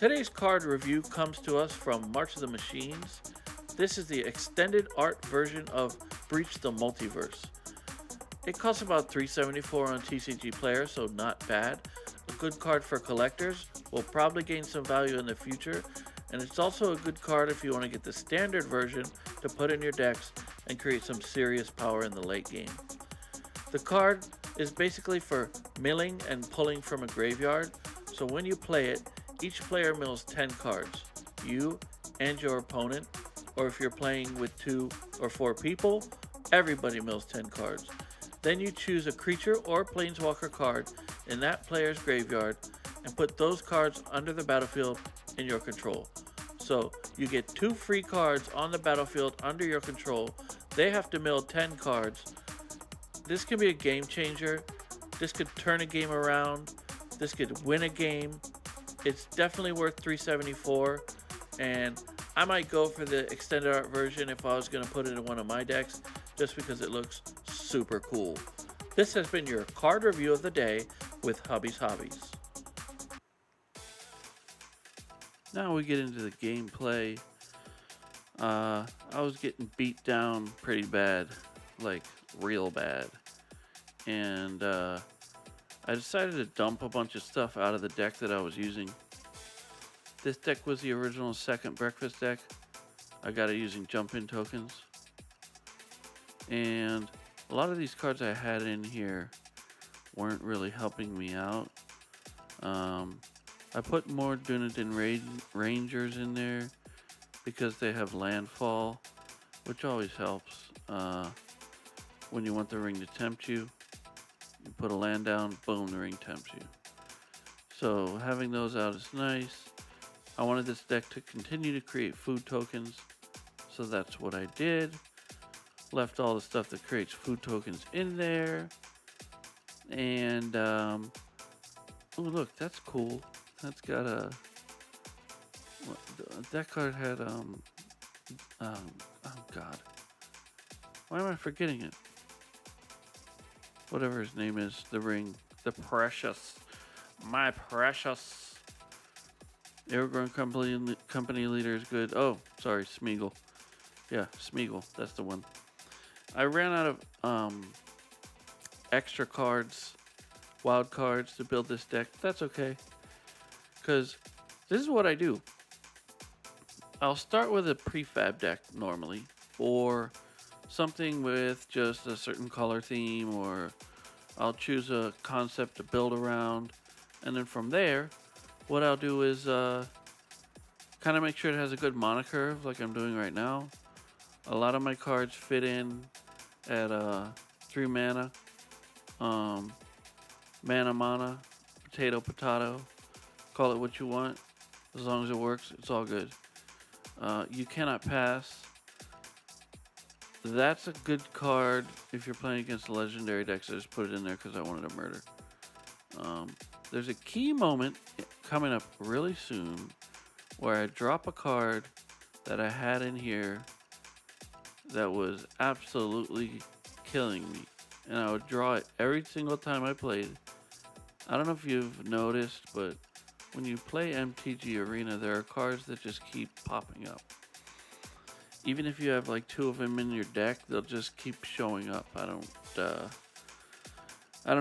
Today's card review comes to us from March of the Machines. This is the extended art version of Breach the Multiverse. It costs about $3.74 on TCG Player, so not bad. A good card for collectors, will probably gain some value in the future, and it's also a good card if you want to get the standard version to put in your decks and create some serious power in the late game. The card is basically for milling and pulling from a graveyard, so when you play it, each player mills 10 cards, you and your opponent, or if you're playing with 2 or 4 people, everybody mills 10 cards. Then you choose a creature or planeswalker card in that player's graveyard and put those cards under the battlefield in your control. So you get 2 free cards on the battlefield under your control. They have to mill 10 cards. This can be a game changer. This could turn a game around. This could win a game. It's definitely worth $3.74, and I might go for the extended art version if I was going to put it in one of my decks, just because it looks super cool. This has been your card review of the day with Hubbys. Now we get into the gameplay. I was getting beat down pretty bad, like real bad, and I decided to dump a bunch of stuff out of the deck that I was using. This deck was the original Second Breakfast deck. I got it using jump-in tokens. And a lot of these cards I had in here weren't really helping me out. I put more Dunedin Rangers in there because they have landfall, which always helps. When you want the ring to tempt you, you put a land down, boom, the ring tempts you. So having those out is nice. I wanted this deck to continue to create food tokens, so that's what I did. Left all the stuff that creates food tokens in there. And, oh look, that's cool. That's got a, that card had, oh god. Why am I forgetting it? Whatever his name is, the ring, the precious, my precious. Evergreen company leader is good. Oh, sorry, Smeagol. Yeah, Smeagol, that's the one. I ran out of extra cards, wild cards to build this deck. That's okay, because this is what I do. I'll start with a prefab deck normally, or something with just a certain color theme, or I'll choose a concept to build around, and then from there, what I'll do is kind of make sure it has a good mana curve, like I'm doing right now. A lot of my cards fit in at 3 mana, mana, potato, call it what you want. As long as it works, it's all good. You cannot pass. That's a good card if you're playing against a legendary deck, so I just put it in there because I wanted to murder. There's a key moment coming up really soon where I drop a card that I had in here that was absolutely killing me, and I would draw it every single time I played. I don't know if you've noticed, but when you play MTG Arena, there are cards that just keep popping up. Even if you have like 2 of them in your deck, they'll just keep showing up. I don't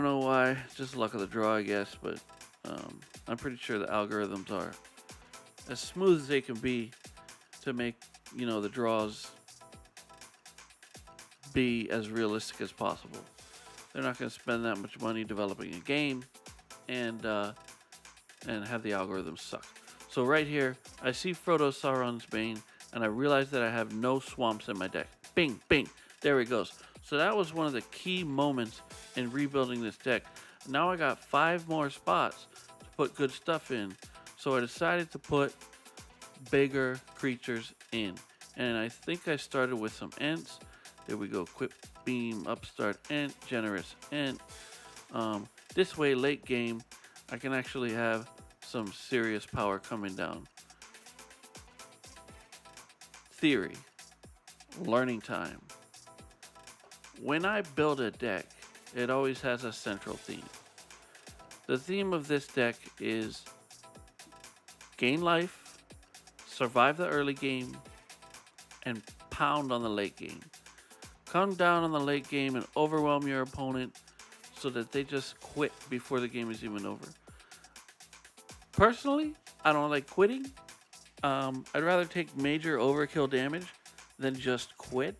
know why, just luck of the draw, I guess, but I'm pretty sure the algorithms are as smooth as they can be to make, you know, the draws be as realistic as possible. They're not going to spend that much money developing a game and have the algorithms suck. So right here, I see Frodo Sauron's Bane, and I realize that I have no swamps in my deck. Bing, bing, there he goes. So that was one of the key moments in rebuilding this deck. Now I got 5 more spots to put good stuff in. So I decided to put bigger creatures in. And I think I started with some Ents. There we go, Quick Beam, Upstart Ent, Generous Ent. This way, late game, I can actually have some serious power coming down. Theory. Learning time. When I build a deck, it always has a central theme. The theme of this deck is gain life, survive the early game, and pound on the late game. Come down on the late game and overwhelm your opponent so that they just quit before the game is even over. Personally, I don't like quitting. I'd rather take major overkill damage than just quit.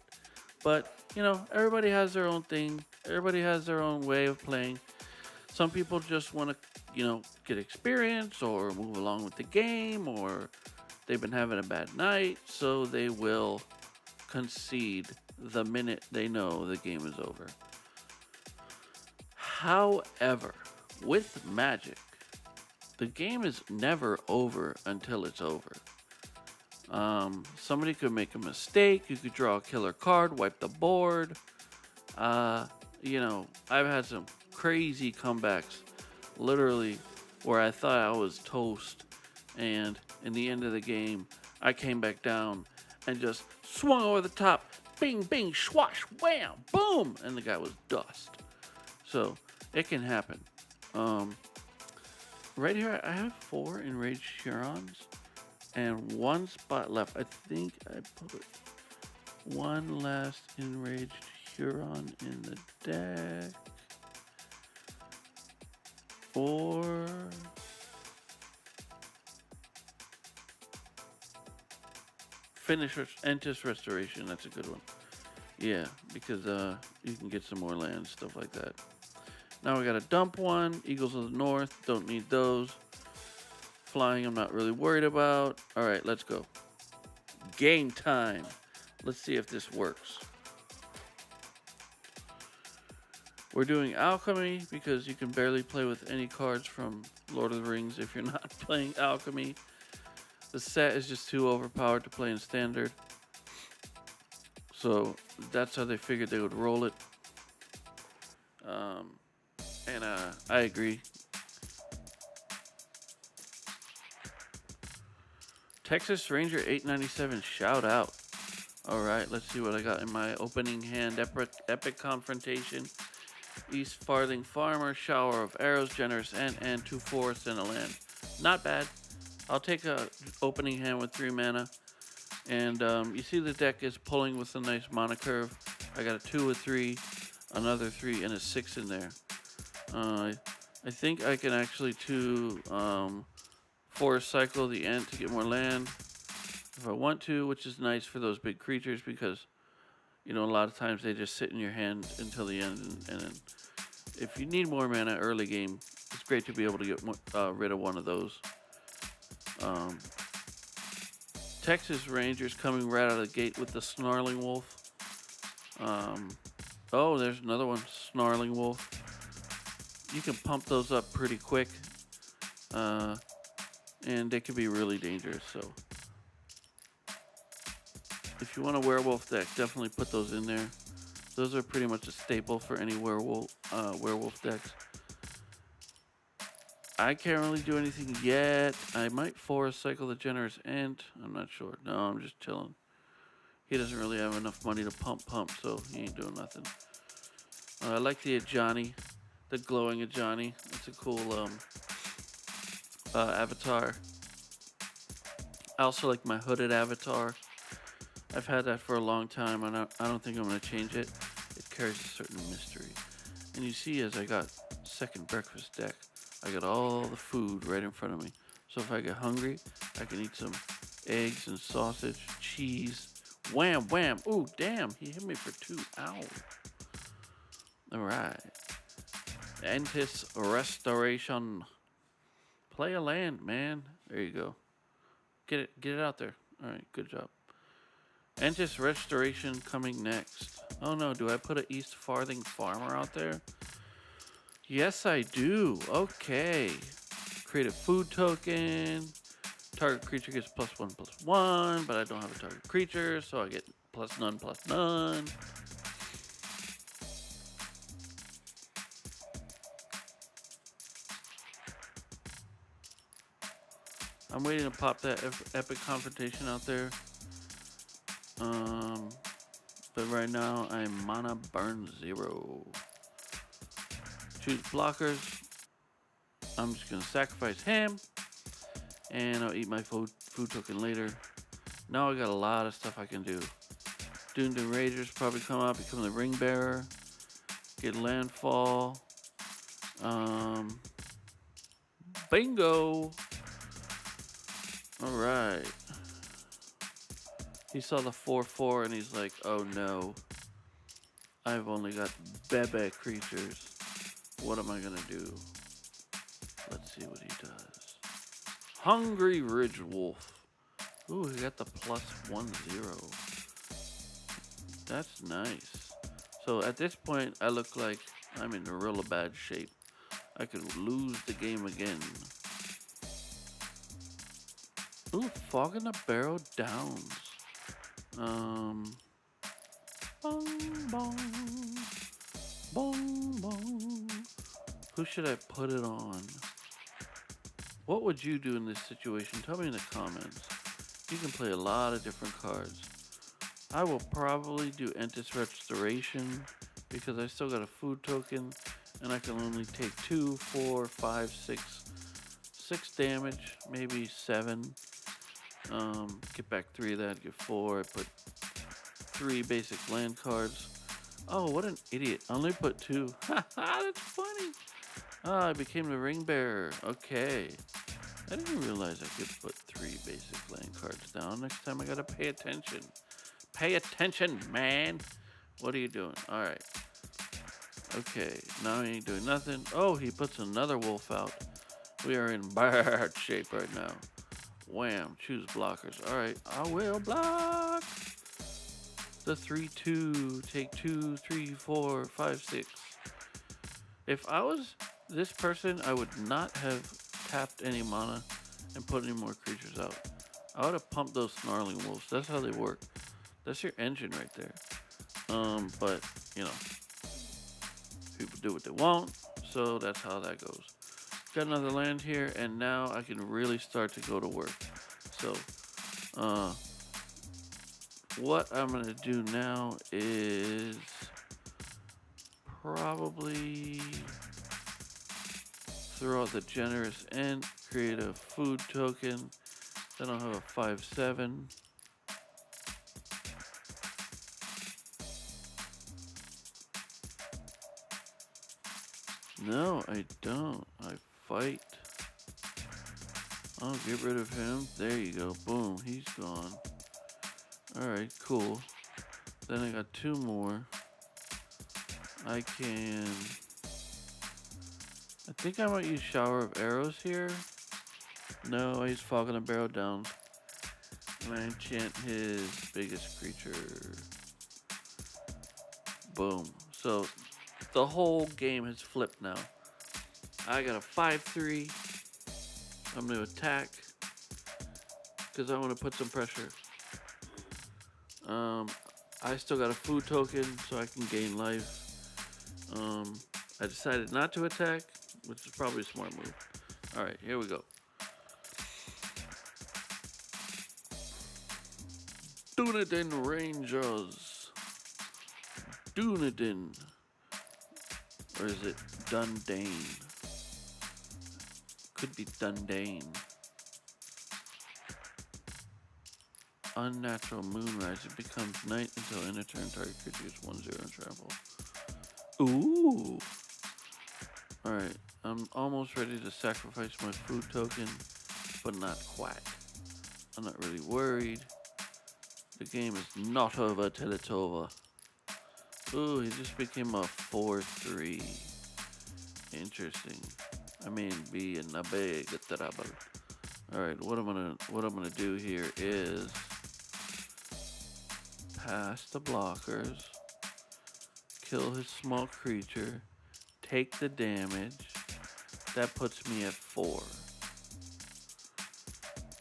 But, you know, everybody has their own thing. Everybody has their own way of playing. Some people just want to, you know, get experience or move along with the game, or they've been having a bad night, so they will concede the minute they know the game is over. However, with Magic, the game is never over until it's over. Somebody could make a mistake. You could draw a killer card, wipe the board. You know, I've had some crazy comebacks, literally, where I thought I was toast, and in the end of the game, I came back down and just swung over the top, bing, bing, swash, wham, boom, and the guy was dust. So it can happen. Right here, I have 4 enraged Hurons and 1 spot left. I think I put 1 last enraged Huron in the deck. Or finish Entis Restoration. That's a good one. Yeah, because you can get some more land, stuff like that. Now we got to dump 1. Eagles of the North. Don't need those. Flying, I'm not really worried about. All right, let's go. Game time. Let's see if this works. We're doing Alchemy because you can barely play with any cards from Lord of the Rings if you're not playing Alchemy. The set is just too overpowered to play in Standard. So that's how they figured they would roll it. And I agree. Texas Ranger 897, shout out. Alright, let's see what I got in my opening hand. Epic Confrontation. East Farthing Farmer, Shower of Arrows, Generous End, and 2 forests and a land. Not bad. I'll take a opening hand with 3 mana. And you see the deck is pulling with a nice mana curve. I got a 2, a 3, another 3, and a 6 in there. I think I can actually forest cycle the Ent to get more land if I want to, which is nice for those big creatures because, you know, a lot of times they just sit in your hand until the end. And then if you need more mana early game, it's great to be able to get rid of one of those. Texas Rangers coming right out of the gate with the Snarling Wolf. Oh, there's another one, Snarling Wolf. You can pump those up pretty quick. And they can be really dangerous, so if you want a werewolf deck, definitely put those in there. Those are pretty much a staple for any werewolf decks. I can't really do anything yet. I might forest cycle the Generous Ent. I'm not sure. No, I'm just chilling. He doesn't really have enough money to pump, so he ain't doing nothing. I like the Ajani, the glowing Ajani. It's a cool avatar. I also like my hooded avatar. I've had that for a long time, and I don't think I'm going to change it. It carries a certain mystery. And you see, as I got Second Breakfast deck, I got all the food right in front of me. So if I get hungry, I can eat some eggs and sausage, cheese. Wham, wham. Ooh, damn, he hit me for 2. Ow. All right. Entis Restoration. Play a land, man. There you go. Get it out there. All right, good job. Entis Restoration coming next. Oh no, do I put an East Farthing Farmer out there? Yes, I do. Okay. Create a food token. Target creature gets +1/+1, but I don't have a target creature, so I get +none/+none. I'm waiting to pop that Epic Confrontation out there. But right now, I'm mana burn 0. Choose blockers. I'm just going to sacrifice him. And I'll eat my food token later. Now I got a lot of stuff I can do. Dune Rangers probably come out, become the ring bearer. Get landfall. Bingo! Alright. He saw the 4/4 and he's like, oh no. I've only got bebe creatures. What am I gonna do? Let's see what he does. Hungry Ridge Wolf. Ooh, he got the +1/0. That's nice. So at this point, I look like I'm in real bad shape. I could lose the game again. Ooh, Fog in the Barrel Downs. Bong, bong, bong, bong. Who should I put it on? What would you do in this situation? Tell me in the comments. You can play a lot of different cards. I will probably do Entis Restoration because I still got a food token and I can only take 2, 4, 5, 6 damage, maybe 7. Get back 3 of that, get 4. I put 3 basic land cards. Oh, what an idiot. I only put 2. Haha, that's funny. Ah, I became the ring bearer. Okay. I didn't realize I could put 3 basic land cards down. Next time I gotta pay attention. Pay attention, man. What are you doing? Alright. Okay, now he ain't doing nothing. Oh, he puts another wolf out. We are in bad shape right now. Wham, choose blockers. Alright, I will block. The 3/2, take 2, 3, 4, 5, 6. If I was this person, I would not have tapped any mana and put any more creatures out. I would have pumped those snarling wolves. That's how they work. That's your engine right there. But, you know, people do what they want, so that's how that goes. Got another land here, and now I can really start to go to work. So, what I'm going to do now is probably throw out the generous end, create a food token, then I'll have a 5/7. No, I don't. I fight. I'll get rid of him. There you go. Boom. He's gone. Alright, cool. Then I got 2 more. I think I might use Shower of Arrows here. No, I use Fog in the Barrel down. And I enchant his biggest creature. Boom. So the whole game has flipped now. I got a 5/3. I'm going to attack because I want to put some pressure. I still got a food token so I can gain life. I decided not to attack, which is probably a smart move. Alright, here we go. Dunedin Rangers. Dunedin. Or is it Dundane? Could be Dundane. Unnatural Moonrise. It becomes night until end of turn. Target creature gets 1/0 and travel. Ooh. Alright. I'm almost ready to sacrifice my food token, but not quite. I'm not really worried. The game is not over till it's over. Ooh, he just became a 4/3. Interesting. I mean, be in a big trouble. Alright, what I'm gonna do here is pass the blockers, kill his small creature, take the damage. That puts me at 4.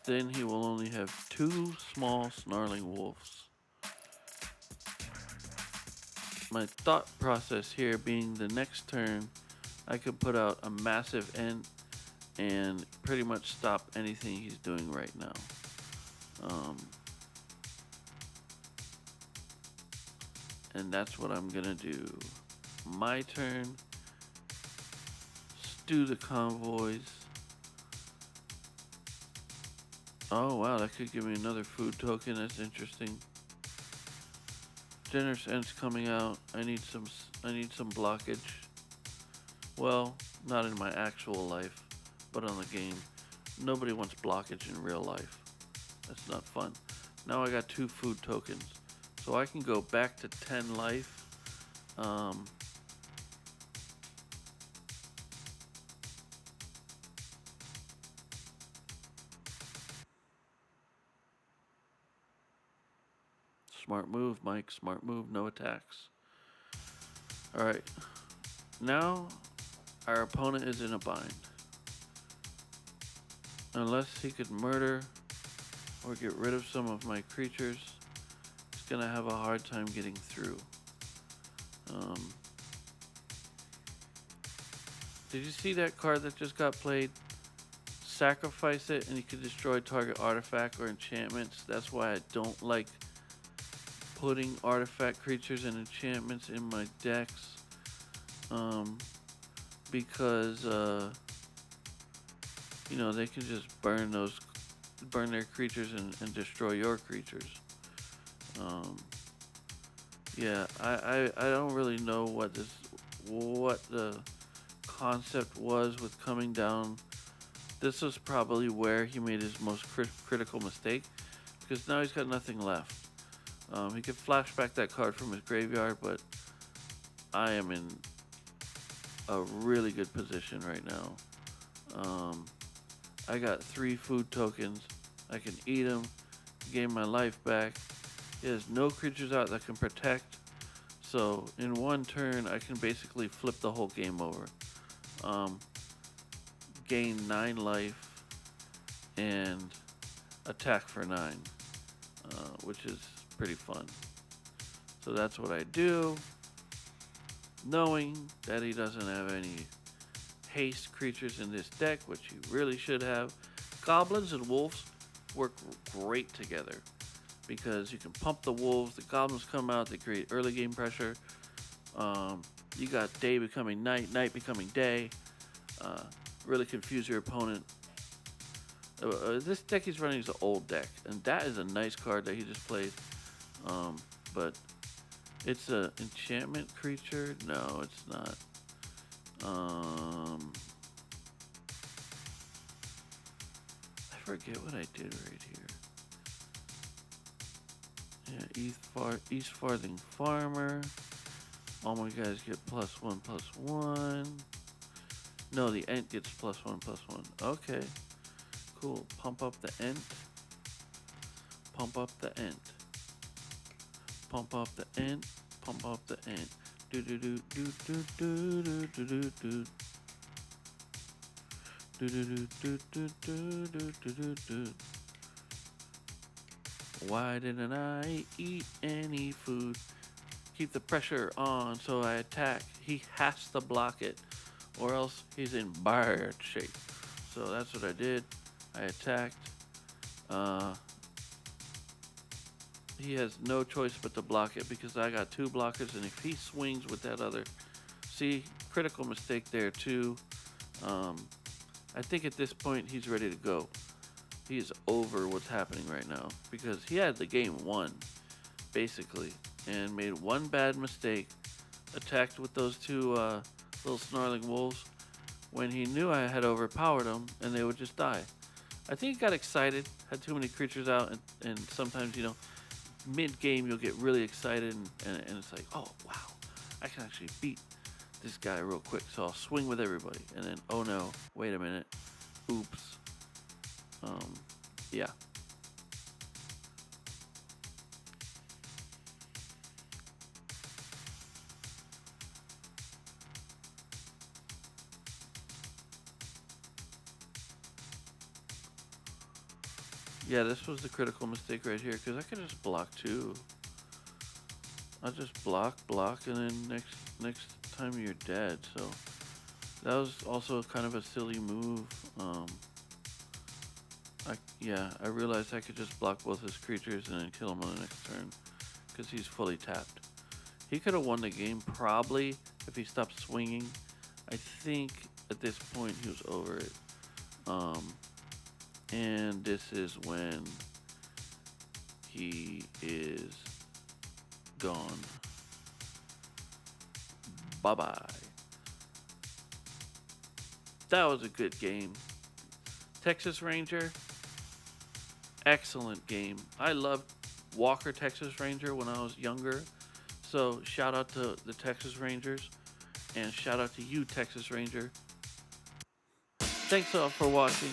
Then he will only have 2 small snarling wolves. My thought process here being the next turn, I could put out a massive end and pretty much stop anything he's doing right now. And that's what I'm gonna do. My turn. Stew the convoys. Oh wow, that could give me another food token. That's interesting. Dinner's end's coming out. I need some blockage. Well, not in my actual life, but on the game. Nobody wants blockage in real life. That's not fun. Now I got 2 food tokens. So I can go back to 10 life. Um, Smart move, Mike. Smart move. No attacks. Alright. Now our opponent is in a bind. Unless he could murder or get rid of some of my creatures, he's gonna have a hard time getting through. Did you see that card that just got played? Sacrifice it and you can destroy target artifact or enchantments. That's why I don't like putting artifact creatures and enchantments in my decks. Because you know, they can just burn their creatures and destroy your creatures. Yeah, I don't really know what the concept was with coming down. This was probably where he made his most critical mistake, because now he's got nothing left. He could flashback that card from his graveyard, but I am in a really good position right now. I got 3 food tokens. I can eat them, gain my life back. He has no creatures out that can protect. So in one turn, I can basically flip the whole game over. Gain 9 life and attack for 9, which is pretty fun. So that's what I do, knowing that he doesn't have any haste creatures in this deck, which he really should have. Goblins and wolves work great together because you can pump the wolves, the goblins come out, they create early game pressure. You got day becoming night, night becoming day. Really confuse your opponent. This deck he's running is an old deck, and that is a nice card that he just played. But it's an enchantment creature. No, it's not. I forget what I did right here. Yeah, East Farthing Farmer. All my guys get +1/+1. No, the Ent gets +1/+1. Okay, cool. Pump up the Ent. Pump up the Ent. Pump up the Ent. Pump up the Ent. Do do do do do do do do do do. Do do do do do do do do do. Why didn't I eat any food? Keep the pressure on, so I attack. He has to block it, or else he's in bad shape. So that's what I did. I attacked. He has no choice but to block it because I got 2 blockers, and if he swings with that other, see, critical mistake there too. I think at this point he's ready to go. He's over what's happening right now because he had the game won, basically, and made 1 bad mistake, attacked with those 2 little snarling wolves when he knew I had overpowered them and they would just die. I think he got excited, had too many creatures out, and sometimes, you know, mid-game you'll get really excited and it's like, oh wow, I can actually beat this guy real quick, so I'll swing with everybody, and then, oh no, wait a minute, oops. Yeah. Yeah, this was the critical mistake right here, because I could just block too. I'll just block, and then next time you're dead. So that was also kind of a silly move. I realized I could just block both his creatures and then kill him on the next turn, because he's fully tapped. He could have won the game probably if he stopped swinging. I think at this point he was over it. And this is when he is gone. Bye-bye. That was a good game. Texas Ranger, excellent game. I loved Walker Texas Ranger when I was younger. So shout out to the Texas Rangers, and shout out to you, Texas Ranger. Thanks all for watching.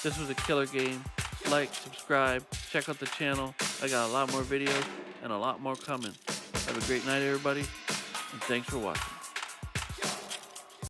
This was a killer game. Like, subscribe, check out the channel. I got a lot more videos and a lot more coming. Have a great night, everybody, and thanks for watching.